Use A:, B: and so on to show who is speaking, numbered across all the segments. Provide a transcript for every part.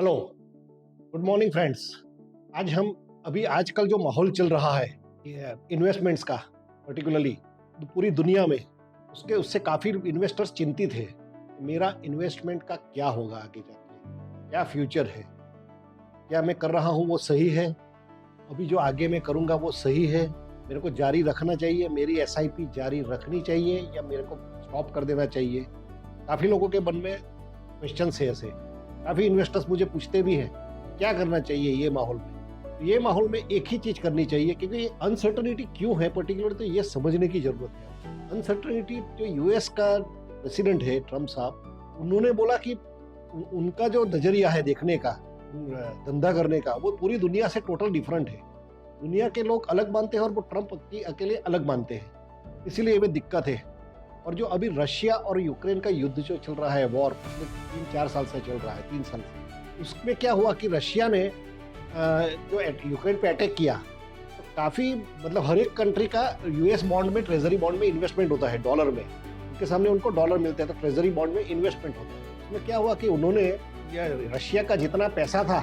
A: Hello, good morning friends. आज हम अभी आजकल जो माहौल चल रहा है इन्वेस्टमेंट्स का, पर्टिकुलरली पूरी दुनिया में, उसके उससे काफ़ी इन्वेस्टर्स चिंतित है। मेरा इन्वेस्टमेंट का क्या होगा आगे जाके, क्या फ्यूचर है, क्या मैं कर रहा हूँ वो सही है, अभी जो आगे मैं करूँगा वो सही है, मेरे को जारी रखना चाहिए, मेरी एसआईपी जारी रखनी चाहिए या मेरे को स्टॉप कर देना चाहिए। काफ़ी लोगों के मन में क्वेश्चन है ऐसे। काफ़ी इन्वेस्टर्स मुझे पूछते भी हैं क्या करना चाहिए ये माहौल में। तो ये माहौल में एक ही चीज़ करनी चाहिए, क्योंकि ये अनसर्टनिटी क्यों है पर्टिकुलर, तो ये समझने की ज़रूरत है। अनसर्टनिटी जो यूएस का प्रेसिडेंट है ट्रम्प साहब, उन्होंने बोला कि उनका जो नज़रिया है देखने का, धंधा करने का, वो पूरी दुनिया से टोटल डिफरेंट है। दुनिया के लोग अलग मानते हैं और वो ट्रम्प अकेले अलग मानते हैं, इसीलिए वे दिक्कत है। और जो अभी रशिया और यूक्रेन का युद्ध जो चल रहा है, वॉर 3-4 साल से चल रहा है, 3 साल से, उसमें क्या हुआ कि रशिया ने जो यूक्रेन पे अटैक किया, तो काफ़ी मतलब हर एक कंट्री का यूएस बॉन्ड में, ट्रेजरी बॉन्ड में इन्वेस्टमेंट होता है डॉलर में। उनके सामने उनको डॉलर मिलते हैं तो ट्रेजरी बॉन्ड में इन्वेस्टमेंट होता है। उसमें क्या हुआ कि उन्होंने रशिया का जितना पैसा था,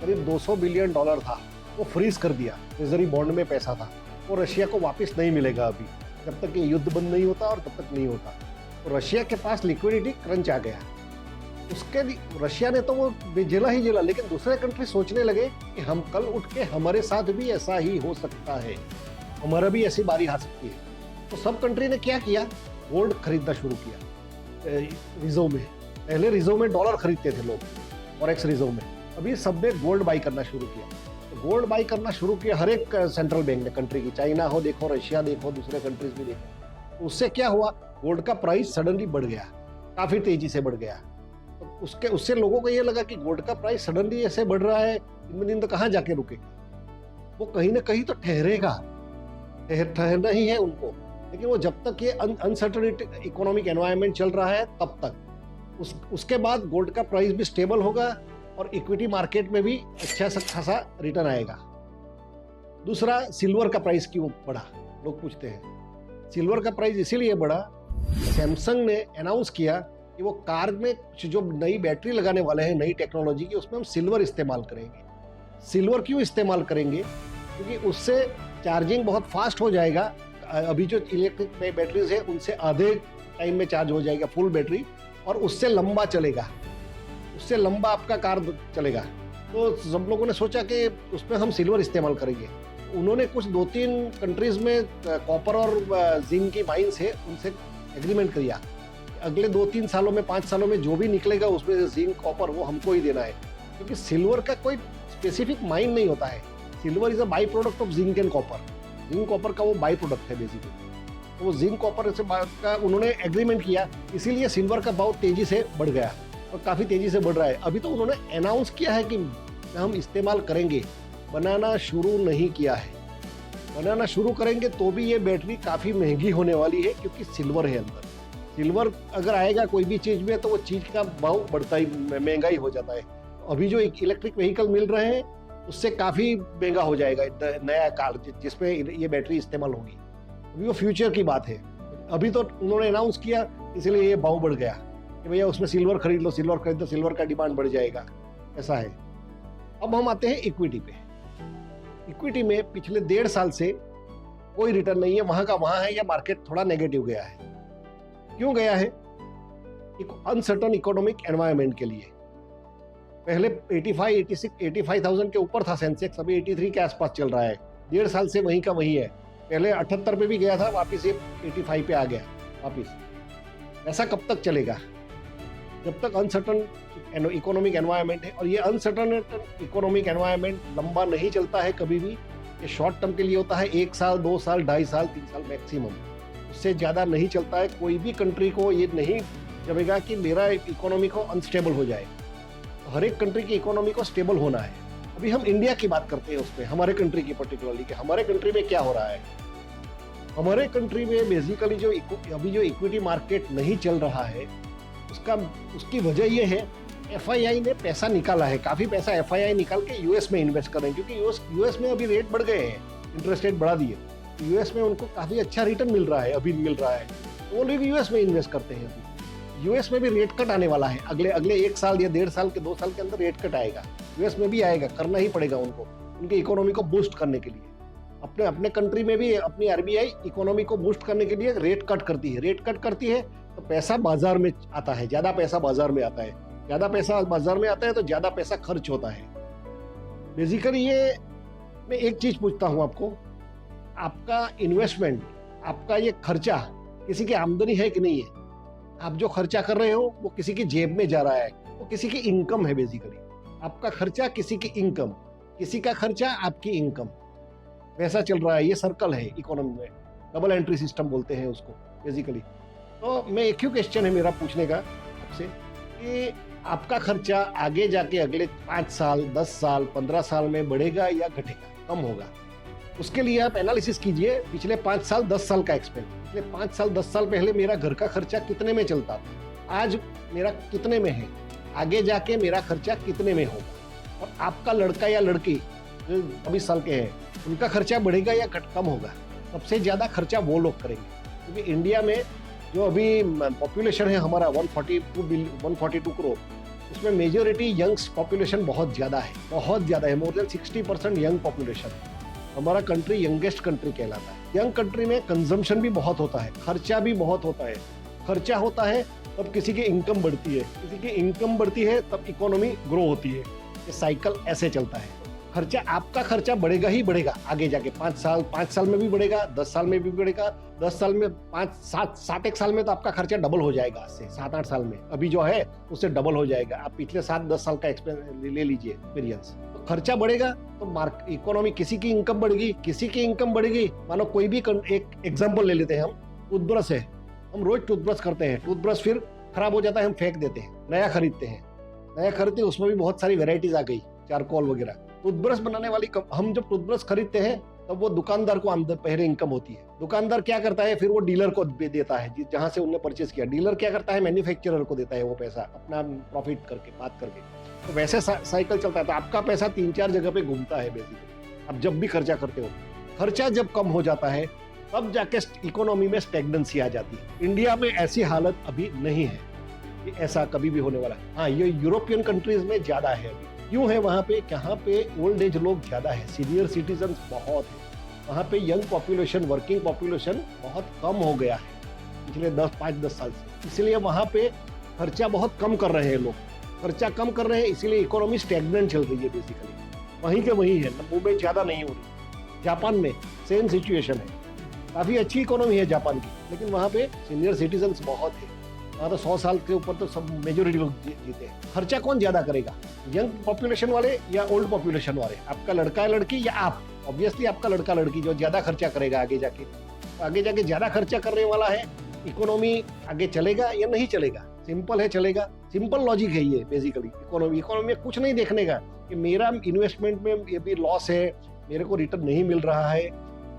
A: करीब $200 बिलियन था, वो फ्रीज कर दिया। ट्रेजरी बॉन्ड में पैसा था, वो रशिया को वापस नहीं मिलेगा अभी, जब तक ये युद्ध बंद नहीं होता और तब तक नहीं होता। तो रशिया के पास लिक्विडिटी क्रंच आ गया। उसके रशिया ने तो वो झेला ही झेला, लेकिन दूसरे कंट्री सोचने लगे कि हम कल उठ के हमारे साथ भी ऐसा ही हो सकता है, हमारा भी ऐसी बारी आ सकती है। तो सब कंट्री ने क्या किया, गोल्ड खरीदना शुरू किया रिजर्व में। पहले रिजर्व में डॉलर खरीदते थे लोग, फॉरेक्स रिजर्व में, अभी सब ने गोल्ड बाई करना शुरू किया। गोल्ड बाई करना शुरू किया हर एक सेंट्रल बैंक ने, कंट्री की, चाइना हो देखो, रशिया देखो, दूसरे कंट्रीज भी देखो। तो उससे क्या हुआ, गोल्ड का प्राइस सडनली बढ़ गया, काफ़ी तेजी से बढ़ गया। तो उससे लोगों को ये लगा कि गोल्ड का प्राइस सडनली ऐसे बढ़ रहा है, इनमें दिन तो कहाँ जाके रुकेगा, वो कहीं ना कहीं तो ठहरेगा, ठहरना ही है उनको। लेकिन वो जब तक ये अनसर्टेनिटी इकोनॉमिक एनवायरनमेंट चल रहा है तब तक, उसके बाद गोल्ड का प्राइस भी स्टेबल होगा और इक्विटी मार्केट में भी अच्छा खासा रिटर्न आएगा। दूसरा, सिल्वर का प्राइस क्यों बढ़ा, लोग पूछते हैं। सिल्वर का प्राइस इसीलिए बढ़ा, सैमसंग ने अनाउंस किया कि वो कार में जो नई बैटरी लगाने वाले हैं, नई टेक्नोलॉजी की, उसमें हम सिल्वर इस्तेमाल करेंगे। सिल्वर क्यों इस्तेमाल करेंगे, क्योंकि उससे चार्जिंग बहुत फास्ट हो जाएगा। अभी जो इलेक्ट्रिक बैटरीज है उनसे आधे टाइम में चार्ज हो जाएगा फुल बैटरी, और उससे लंबा चलेगा, उससे लंबा आपका कार चलेगा। तो सब लोगों ने सोचा कि उसमें हम सिल्वर इस्तेमाल करेंगे। उन्होंने कुछ 2-3 कंट्रीज में कॉपर और जिंक की माइंस है, उनसे एग्रीमेंट किया, अगले 2-3 सालों में, 5 सालों में जो भी निकलेगा उसमें से जिंक, कॉपर, वो हमको ही देना है। क्योंकि सिल्वर का कोई स्पेसिफिक माइन नहीं होता है, silver is a by product of zinc and copper. Zinc copper का वो बाई प्रोडक्ट है बेसिकली। तो वो जिंक कॉपर से का उन्होंने एग्रीमेंट किया, इसीलिए सिल्वर का भाव तेजी से बढ़ गया और काफ़ी तेजी से बढ़ रहा है। अभी तो उन्होंने अनाउंस किया है कि हम इस्तेमाल करेंगे, बनाना शुरू नहीं किया है। बनाना शुरू करेंगे तो भी ये बैटरी काफ़ी महंगी होने वाली है, क्योंकि सिल्वर है अंदर। सिल्वर अगर आएगा कोई भी चीज़ में तो वो चीज़ का भाव बढ़ता ही, महंगा ही हो जाता है। अभी जो इलेक्ट्रिक व्हीकल मिल रहे हैं उससे काफ़ी महंगा हो जाएगा नया कार जिसमें ये बैटरी इस्तेमाल होगी। अभी वो फ्यूचर की बात है, अभी तो उन्होंने अनाउंस किया, इसलिए ये भाव बढ़ गया कि भैया उसमें सिल्वर खरीद लो, सिल्वर खरीद लो, सिल्वर का डिमांड बढ़ जाएगा, ऐसा है। अब हम आते हैं इक्विटी पे। इक्विटी में पिछले 1.5 साल से कोई रिटर्न नहीं है, वहां का वहां है, या मार्केट थोड़ा नेगेटिव गया है। क्यों गया है, एक अनसर्टन इकोनॉमिक एनवायरनमेंट के लिए। पहले 85,000 के ऊपर था सेंसेक्स, अभी 83 के आसपास चल रहा है। 1.5 साल से वहीं का वहीं है। पहले 78 पे भी गया था, वापिस ये 85 पे आ गया वापिस। ऐसा कब तक चलेगा, जब तक अनसर्टन इकोनॉमिक एनवायरनमेंट है। और ये अनसर्टन इकोनॉमिक एनवायरनमेंट लंबा नहीं चलता है कभी भी, ये शॉर्ट टर्म के लिए होता है, 1 साल, 2 साल, 2.5 साल, 3 साल मैक्सिमम, उससे ज़्यादा नहीं चलता है। कोई भी कंट्री को ये नहीं जमेगा कि मेरा इकोनॉमी को अनस्टेबल हो जाए। तो हर एक कंट्री की इकोनॉमी को स्टेबल होना है। अभी हम इंडिया की बात करते हैं, उसमें हमारे कंट्री की पर्टिकुलरली, कि हमारे कंट्री में क्या हो रहा है। हमारे कंट्री में बेसिकली जो अभी जो इक्विटी मार्केट नहीं चल रहा है, उसकी वजह ये है, एफआईआई ने पैसा निकाला है, काफ़ी पैसा एफआईआई निकाल के यूएस में इन्वेस्ट कर रहे हैं, क्योंकि यूएस में अभी रेट बढ़ गए हैं, इंटरेस्ट रेट बढ़ा दिए। यूएस में उनको काफ़ी अच्छा रिटर्न मिल रहा है, अभी मिल रहा है, तो वो लोग यूएस में इन्वेस्ट करते हैं। अभी यूएस में भी रेट कट आने वाला है, अगले अगले 1 साल या 1.5 साल के 2 साल के अंदर रेट कट आएगा। यूएस में भी आएगा, करना ही पड़ेगा उनको, उनकी इकोनॉमी को बूस्ट करने के लिए। अपने अपने कंट्री में भी अपनी आरबीआई इकोनॉमी को बूस्ट करने के लिए रेट कट करती है। रेट कट करती है तो पैसा बाजार में आता है, ज्यादा पैसा बाजार में आता है, ज्यादा पैसा बाजार में आता है तो ज्यादा पैसा खर्च होता है। बेसिकली ये मैं एक चीज पूछता हूँ आपको, आपका इन्वेस्टमेंट, आपका ये खर्चा किसी की आमदनी है कि नहीं है? आप जो खर्चा कर रहे हो वो किसी की जेब में जा रहा है, वो किसी की इनकम है। बेसिकली आपका खर्चा किसी की इनकम, किसी का खर्चा आपकी इनकम, वैसा चल रहा है। ये सर्कल है इकोनॉमी में, डबल एंट्री सिस्टम बोलते हैं उसको बेसिकली। तो मैं एक ही क्वेश्चन है मेरा पूछने का आपसे कि आपका खर्चा आगे जाके अगले 5 साल, 10 साल, 15 साल में बढ़ेगा या घटेगा, कम होगा? उसके लिए आप एनालिसिस कीजिए पिछले 5 साल, 10 साल का एक्सपेंस। पिछले 5 साल, 10 साल पहले मेरा घर का खर्चा कितने में चलता था, आज मेरा कितने में है, आगे जाके मेरा खर्चा कितने में होगा? और आपका लड़का या लड़की जो 24 साल के हैं, उनका खर्चा बढ़ेगा या कम होगा? सबसे ज्यादा खर्चा वो लोग करेंगे, क्योंकि इंडिया में जो अभी पॉपुलेशन है हमारा 142 करोड़, उसमें मेजोरिटी यंग्स पॉपुलेशन बहुत ज्यादा है, बहुत ज्यादा है। More than 60% young population. हमारा कंट्री यंगेस्ट कंट्री कहलाता है। यंग कंट्री में कंजम्पशन भी बहुत होता है, खर्चा भी बहुत होता है। खर्चा होता है तब किसी की इनकम बढ़ती है, किसी की इनकम बढ़ती है तब इकोनॉमी ग्रो होती है। ये साइकिल ऐसे चलता है। खर्चा, आपका खर्चा बढ़ेगा ही बढ़ेगा आगे जाके। 5 साल में भी बढ़ेगा, 10 साल में भी बढ़ेगा। 10 साल में 7 एक साल में तो आपका खर्चा डबल हो जाएगा। आज से 7-8 साल में अभी जो है उससे डबल हो जाएगा। आप पिछले 7-10 साल का एक्सपीरियंस ले लीजिए, एक्सपीरियंस। तो खर्चा बढ़ेगा तो इकोनॉमी, किसी की इनकम बढ़ेगी, किसी की इनकम बढ़ेगी। मानो कोई भी एक एग्जाम्पल ले लेते हैं हम, टूथब्रश है, हम रोज टूथब्रश करते हैं, टूथब्रश फिर खराब हो जाता है, हम फेंक देते हैं, नया खरीदते हैं। नया खरीदते हैं, उसमें भी बहुत सारी वेराइटीज आ गई, चारकोल वगैरह। टूथब्रश बनाने वाली हम जब टूथब्रश खरीदते हैं तब वो दुकानदार को पहले इनकम होती है। दुकानदार क्या करता है, फिर वो डीलर को देता है जहां से उन्होंने परचेज किया। डीलर क्या करता है, मैन्युफैक्चरर को देता है वो पैसा, अपना प्रॉफिट करके, बात करके। तो वैसे साइकिल चलता है। तो आपका पैसा 3-4 जगह पे घूमता है बेसिकली। आप जब भी खर्चा करते हो, खर्चा जब कम हो जाता है तब जाके इकोनॉमी में स्टैग्नेंसी आ जाती है। इंडिया में ऐसी हालत अभी नहीं है कि ऐसा कभी भी होने वाला है। हाँ, ये यूरोपियन कंट्रीज में ज्यादा है अभी। क्यों है वहाँ पे? यहाँ पे ओल्ड एज लोग ज्यादा है, सीनियर सिटीजन बहुत है। वहाँ पे यंग पॉपुलेशन, वर्किंग पॉपुलेशन बहुत कम हो गया है पिछले 5-10 साल से। इसलिए वहाँ पे खर्चा बहुत कम कर रहे हैं लोग, खर्चा कम कर रहे हैं, इसीलिए इकोनॉमी स्टैग्नेंट चल रही है बेसिकली। वहीं के वहीं है, मूवमेंट ज्यादा नहीं हो रही। जापान में सेम सिचुएशन है, काफी अच्छी इकोनॉमी है जापान की, लेकिन वहाँ पे सीनियर सिटीजन बहुत है। वहाँ तो 100 साल के ऊपर तो सब मेजोरिटी लोग जीते हैं। खर्चा कौन ज्यादा करेगा, यंग पॉपुलेशन वाले या ओल्ड पॉपुलेशन वाले? आपका लड़का है लड़की या आप? ऑब्वियसली आपका लड़का लड़की जो ज्यादा खर्चा करेगा आगे जाके। आगे जाके ज्यादा खर्चा करने वाला है, इकोनॉमी आगे चलेगा या नहीं चलेगा? सिंपल है, चलेगा। सिंपल लॉजिक है ये बेसिकली। इकोनॉमी में कुछ नहीं देखने का कि मेरा इन्वेस्टमेंट में ये भी लॉस है, मेरे को रिटर्न नहीं मिल रहा है,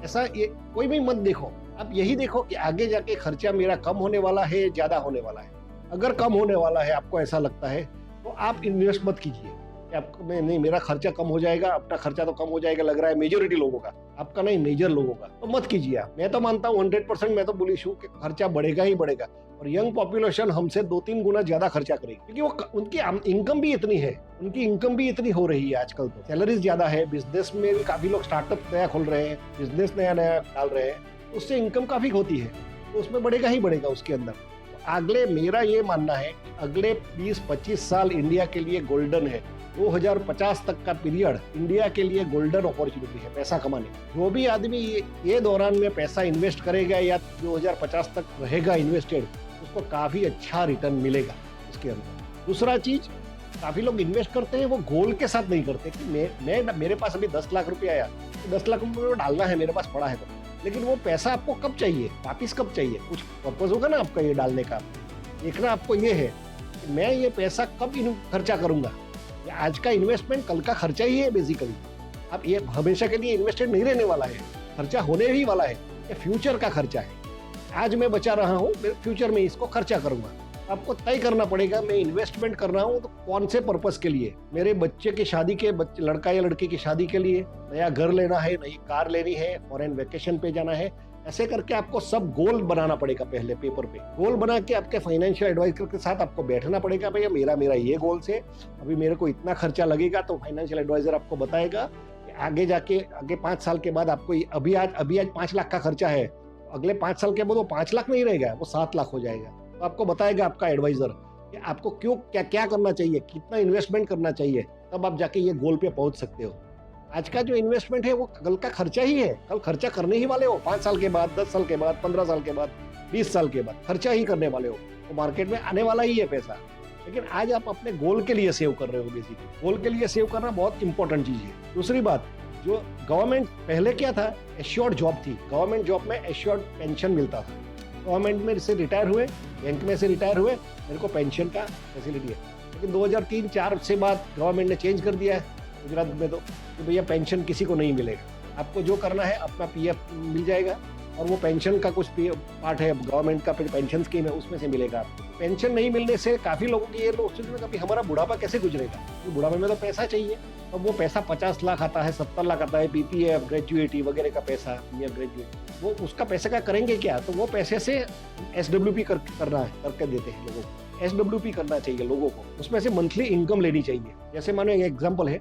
A: ऐसा ये कोई भी मत देखो। आप यही देखो कि आगे जाके खर्चा मेरा कम होने वाला है, ज्यादा होने वाला है। अगर कम होने वाला है, आपको ऐसा लगता है, तो आप इन्वेस्ट मत कीजिए कि आपको नहीं, मेरा खर्चा कम हो जाएगा। अपना खर्चा तो कम हो जाएगा लग रहा है मेजोरिटी लोगों का, आपका नहीं, मेजर लोगों का, तो मत कीजिए आप। मैं तो मानता हूँ 100%, मैं तो बुलिश हूँ कि खर्चा बढ़ेगा ही बढ़ेगा। और यंग पॉपुलेशन हमसे 2-3 गुना ज्यादा खर्चा करेगी, क्योंकि वो उनकी इनकम भी इतनी है, उनकी इनकम भी इतनी हो रही है आजकल। तो सैलरीज ज्यादा है, बिजनेस में भी काफी लोग स्टार्टअप नया खोल रहे हैं, बिजनेस नया डाल रहे हैं, उससे इनकम काफी होती है, तो उसमें बढ़ेगा ही बढ़ेगा उसके अंदर। तो अगले, मेरा ये मानना है कि अगले 20-25 साल इंडिया के लिए गोल्डन है। 2050 तक का पीरियड इंडिया के लिए गोल्डन अपॉर्चुनिटी है पैसा कमाने की। जो भी आदमी ये दौरान में पैसा इन्वेस्ट करेगा या 2050 तक रहेगा इन्वेस्टेड, उसको काफी अच्छा रिटर्न मिलेगा उसके अंदर। दूसरा चीज, काफी लोग इन्वेस्ट करते हैं, वो गोल के साथ नहीं करते कि मेरे पास अभी 10 लाख रुपया आया, तो 10 लाख रुपये डालना है, मेरे पास पड़ा है तो। लेकिन वो पैसा आपको कब चाहिए, वापिस कब चाहिए? कुछ पर्पज होगा ना आपका ये डालने का। देखना आपको ये है कि मैं ये पैसा कब खर्चा करूंगा। आज का इन्वेस्टमेंट कल का खर्चा ही है बेसिकली। अब ये हमेशा के लिए इन्वेस्टेड नहीं रहने वाला है, खर्चा होने ही वाला है। ये फ्यूचर का खर्चा है। आज मैं बचा रहा हूँ, फ्यूचर में इसको खर्चा करूंगा। आपको तय करना पड़ेगा, मैं इन्वेस्टमेंट कर रहा हूँ तो कौन से पर्पस के लिए। मेरे बच्चे की शादी के, लड़का या लड़की की शादी के लिए, नया घर लेना है, नई कार लेनी है, फॉरेन वेकेशन पे जाना है, ऐसे करके आपको सब गोल बनाना पड़ेगा, पहले पेपर पे गोल बना के आपके फाइनेंशियल एडवाइजर के साथ आपको बैठना पड़ेगा। भैया मेरा मेरा ये गोल्स है, अभी मेरे को इतना खर्चा लगेगा, तो फाइनेंशियल एडवाइजर आपको बताएगा कि आगे जाके आगे 5 साल के बाद आपको अभी आज 5 लाख का खर्चा है, अगले 5 साल के बाद वो 5 लाख नहीं रहेगा, वो 7 लाख हो जाएगा। तो आपको बताएगा आपका एडवाइजर कि आपको क्यों क्या क्या करना चाहिए, कितना इन्वेस्टमेंट करना चाहिए, तब आप जाके ये गोल पे पहुंच सकते हो। आज का जो इन्वेस्टमेंट है वो कल का खर्चा ही है, कल खर्चा करने ही वाले हो, 5 साल के बाद, 10 साल के बाद, 15 साल के बाद, 20 साल के बाद खर्चा ही करने वाले हो, तो मार्केट में आने वाला ही है पैसा। लेकिन आज आप अपने गोल के लिए सेव कर रहे हो, बेसिकली गोल के लिए सेव करना बहुत इंपॉर्टेंट चीज है। दूसरी बात, जो गवर्नमेंट पहले क्या था, एश्योर्ड जॉब थी, गवर्नमेंट जॉब में एश्योर्ड पेंशन मिलता था। गवर्नमेंट में से रिटायर हुए, बैंक में से रिटायर हुए, मेरे को पेंशन का फैसिलिटी है। लेकिन 2003-4 से बाद गवर्नमेंट ने चेंज कर दिया है गुजरात में, तो भैया पेंशन किसी को नहीं मिलेगा, आपको जो करना है अपना पीएफ मिल जाएगा, और वो पेंशन का कुछ पार्ट है गवर्नमेंट का पेंशन स्कीम है, उसमें से मिलेगा आपको। पेंशन नहीं मिलने से काफी लोगों की ये लोग सोचते हैं कि हमारा बुढ़ापा कैसे गुजरेगा, तो बुढ़ापे में तो पैसा चाहिए। अब वो पैसा 50 लाख आता है, 70 लाख आता है, पीपीएफ, ग्रेजुएटी वगैरह का पैसा, ग्रेजुएट, वो उसका पैसे का करेंगे क्या, तो वो पैसे से एसडब्ल्यूपी करना है, करके देते हैं लोगों को। एसडब्ल्यूपी करना चाहिए लोगों को, उसमें से मंथली इनकम लेनी चाहिए। जैसे मानो एक एग्जाम्पल है,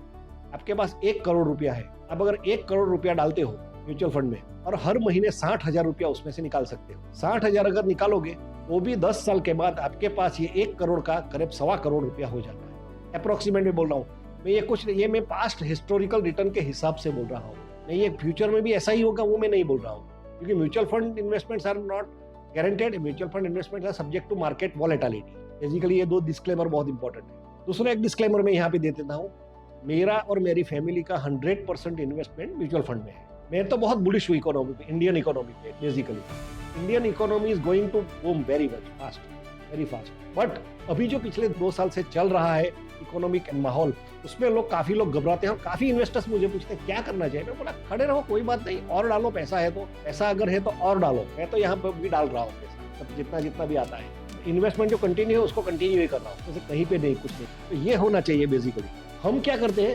A: आपके पास 1 करोड़ रुपया है, आप अगर 1 करोड़ रुपया डालते हो म्यूचुअल फंड में, और हर महीने 60,000 रुपया उसमें से निकाल सकते हो। 60,000 अगर निकालोगे तो भी 10 साल के बाद आपके पास ये 1 करोड़ का करीब 1.25 करोड़ रुपया हो जाता है। अप्रोक्सीमेट में बोल रहा हूँ मैं, ये मैं पास्ट हिस्टोरिकल रिटर्न के हिसाब से बोल रहा हूँ, मैं ये फ्यूचर में भी ऐसा ही होगा वो मैं नहीं बोल रहा हूँ, क्योंकि mutual fund investments are not guaranteed, mutual fund investment are subject to market volatility. Basically ये 2 डिस्क्लेमर बहुत इंपॉर्टेंट है। दूसरा एक डिस्क्लेमर मैं यहाँ पे दे देता हूँ, मेरा और मेरी फैमिली का 100% इन्वेस्टमेंट म्यूचुअल फंड में है। मैं तो बहुत बुलिश हूँ इकोनॉमी पे, इंडियन इकोनॉमी पे। Basically Indian economy is going to boom very fast, very fast. But अभी जो पिछले 2 साल से चल रहा है इकोनॉमिक माहौल, उसमें काफी लोग घबराते हैं, और काफी इन्वेस्टर्स मुझे पूछते हैं क्या करना चाहिए। मैं बोला खड़े रहो, कोई बात नहीं, और डालो, पैसा है तो, पैसा अगर है तो और डालो। मैं तो यहाँ पर भी डाल रहा हूँ पैसा, जितना भी आता है। इन्वेस्टमेंट जो कंटिन्यू है उसको कंटिन्यू ही कर रहा हूँ, जैसे कहीं पे नहीं, कुछ नहीं। तो ये होना चाहिए बेसिकली। हम क्या करते हैं,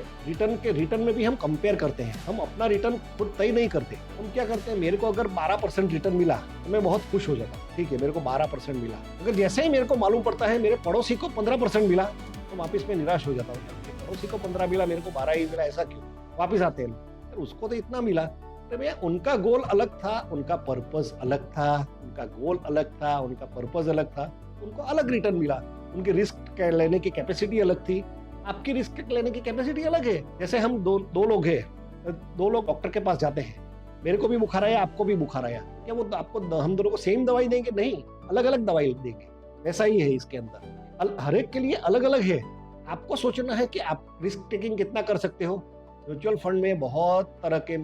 A: रिटर्न में भी हम कंपेयर करते हैं, हम अपना रिटर्न खुद तय नहीं करते। हम क्या करते हैं, मेरे को अगर 12% रिटर्न मिला तो मैं बहुत खुश हो जाता हूँ, ठीक है मेरे को 12% मिला। अगर जैसे ही मेरे को मालूम पड़ता है मेरे पड़ोसी को 15% मिला, तो वापस में निराश हो जाता हूँ। पड़ोसी को 15 मिला, मेरे को 12 ही मिला, ऐसा क्यों? वापिस आते हैं, उसको तो इतना मिला। तो भैया उनका गोल अलग था, उनका पर्पस अलग था, उनका गोल अलग था, उनका पर्पस अलग था, उनको अलग रिटर्न मिला, उनकी रिस्क लेने की कैपेसिटी अलग थी, आपकी रिस्क लेने की कैपेसिटी अलग है। जैसे हम दो लोग हैं, 2 लोग डॉक्टर के पास जाते हैं, मेरे को भी बुखार आया, आपको भी बुखार आया, क्या वो आपको हम दोनों को सेम दवाई देंगे? नहीं, अलग अलग दवाई देंगे। वैसा ही है इसके अंदर, हर एक के लिए अलग अलग है। आपको सोचना है कि आप रिस्क टेकिंग कितना कर सकते हो। म्यूचुअल फंड में बहुत तरह के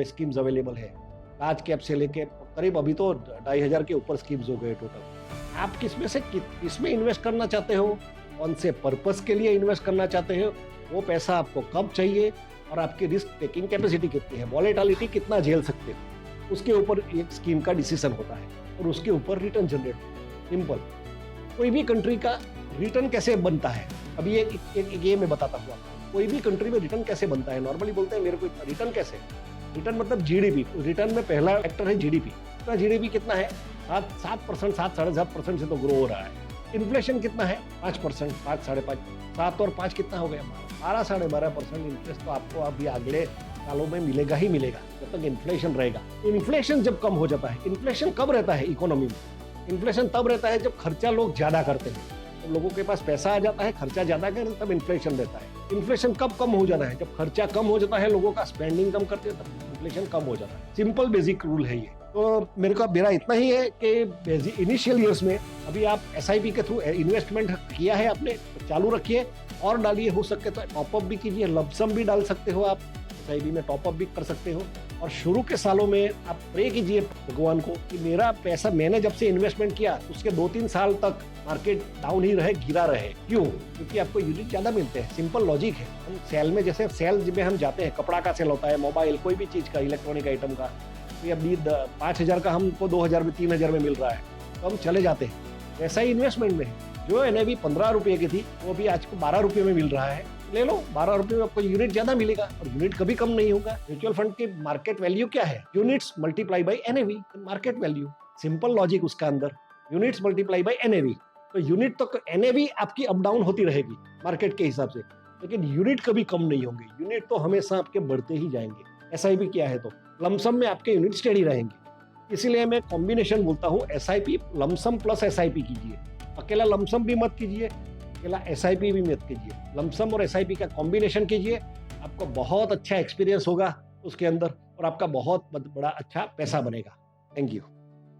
A: स्कीम्स अवेलेबल है, लार्ज कैप से लेके करीब अभी तो 2,500 के ऊपर स्कीम्स हो गए टोटल। आप किसमें इन्वेस्ट करना चाहते हो, कौन से पर्पस के लिए इन्वेस्ट करना चाहते हो, वो पैसा आपको कब चाहिए, और आपकी रिस्क टेकिंग कैपेसिटी कितनी है, वॉलेटिलिटी कितना झेल सकते हो, उसके ऊपर एक स्कीम का डिसीजन होता है, और उसके ऊपर रिटर्न जनरेट होता है। सिंपल। कोई भी कंट्री का रिटर्न कैसे बनता है, अभी ये मैं बताता हूँ आपको। कोई भी कंट्री में रिटर्न कैसे बनता है, नॉर्मली बोलते हैं मेरे को रिटर्न कैसे, रिटर्न मतलब जीडीपी। रिटर्न में पहला फैक्टर है जीडीपी। जीडीपी कितना है, 7%, 7-7.5% से तो ग्रो हो रहा है। इन्फ्लेशन कितना है, 5%, 5, 5.5, 7 और 5 कितना हो गया, 12-12.5% इंटरेस्ट तो आपको अभी अगले सालों में मिलेगा ही मिलेगा, जब तक इन्फ्लेशन रहेगा। इन्फ्लेशन जब कम हो जाता है, इन्फ्लेशन कब रहता है इकोनॉमी में, इन्फ्लेशन तब रहता है जब खर्चा लोग ज्यादा करते हैं, तो लोगों के पास पैसा आ जाता है, खर्चा ज्यादा करें तब इन्फ्लेशन रहता है। इन्फ्लेशन कब कम हो जाता है, जब खर्चा कम हो जाता है, लोगों का स्पेंडिंग कम करते हैं, तब इन्फ्लेशन कम हो जाता है। सिंपल बेसिक रूल है ये। तो मेरा इतना ही है कि इनिशियल ईयर्स में अभी आप SIP के थ्रू इन्वेस्टमेंट किया है आपने, तो चालू रखिए और डालिए, हो सके तो टॉपअप भी कीजिए, लमसम भी डाल सकते हो आप, SIP में टॉपअप भी कर सकते हो। और शुरू के सालों में आप प्रे कीजिए भगवान को कि मेरा पैसा, मैंने जब से इन्वेस्टमेंट किया उसके 2-3 साल तक मार्केट डाउन ही रहे, गिरा रहे। क्यों? क्योंकि आपको यूनिट ज्यादा मिलते हैं। सिंपल लॉजिक है। हम सेल में, जैसे सेल में हम जाते हैं, कपड़ा का सेल होता है, मोबाइल, कोई भी चीज का, इलेक्ट्रॉनिक आइटम का, तो अभी 5,000 का हमको 2,000 में, 3,000 में मिल रहा है, तो हम चले जाते हैं। ऐसा ही इन्वेस्टमेंट में है, जो NAV 15 रुपये की थी वो अभी आज को 12 रुपये में मिल रहा है, ले लो, 12 रुपए में आपको यूनिट ज्यादा मिलेगा और यूनिट कभी कम नहीं होगा। म्यूचुअल फंड की मार्केट वैल्यू क्या है? Units multiply by NAV, market value. Simple logic उसका अंदर, यूनिट्स मल्टीप्लाई बाय एनएवी। तो यूनिट तो एनएवी आपकी अप डाउन होती रहेगी मार्केट के हिसाब से, लेकिन यूनिट कभी कम नहीं होंगे, यूनिट तो हमेशा आपके बढ़ते ही जाएंगे। एसआईपी क्या है? तो लमसम में आपके यूनिट स्टेडी रहेंगे। इसीलिए मैं कॉम्बिनेशन बोलता हूँ, एसआईपी लमसम प्लस एसआईपी कीजिए। अकेला लमसम भी मत कीजिए, अकेला एसआईपी भी मत कीजिए, लमसम और एसआईपी का कॉम्बिनेशन कीजिए। आपको बहुत अच्छा एक्सपीरियंस होगा उसके अंदर और आपका बहुत बड़ा अच्छा पैसा बनेगा। Thank you.